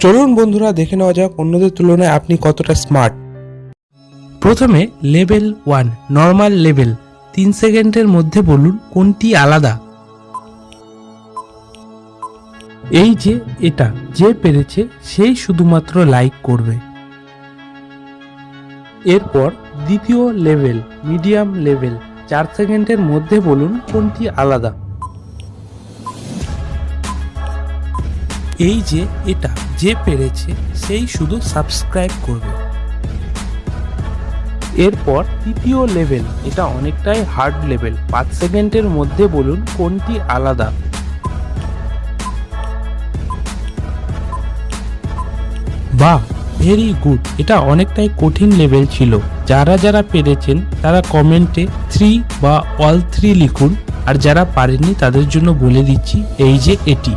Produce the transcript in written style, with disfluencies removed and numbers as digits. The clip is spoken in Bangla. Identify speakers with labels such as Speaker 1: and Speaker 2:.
Speaker 1: চলুন বন্ধুরা দেখে নেওয়া যাক অন্যদের তুলনায় আপনি কতটা স্মার্ট। প্রথমে লেভেল 1 নর্মাল লেভেল, 3 সেকেন্ডের মধ্যে বলুন কোনটি আলাদা। এই যে এটা যে পেরেছে সেই শুধুমাত্র লাইক করবে। এরপর দ্বিতীয় লেভেল মিডিয়াম লেভেল, 4 সেকেন্ডের মধ্যে বলুন কোনটি আলাদা। এই যে এটা যে পেরেছে সেই শুধু সাবস্ক্রাইব করবে। এরপর তৃতীয় লেভেল, এটা অনেকটাই হার্ড লেভেল, 5 সেকেন্ডের মধ্যে বলুন কোনটি আলাদা। বাহ, ভেরি গুড। এটা অনেকটাই কঠিন লেভেল ছিল। যারা যারা পেরেছেন তারা কমেন্টে 3 বা অল 3 লিখুন, আর যারা পারেননি তাদের জন্য বলে দিচ্ছি এই যে এটি।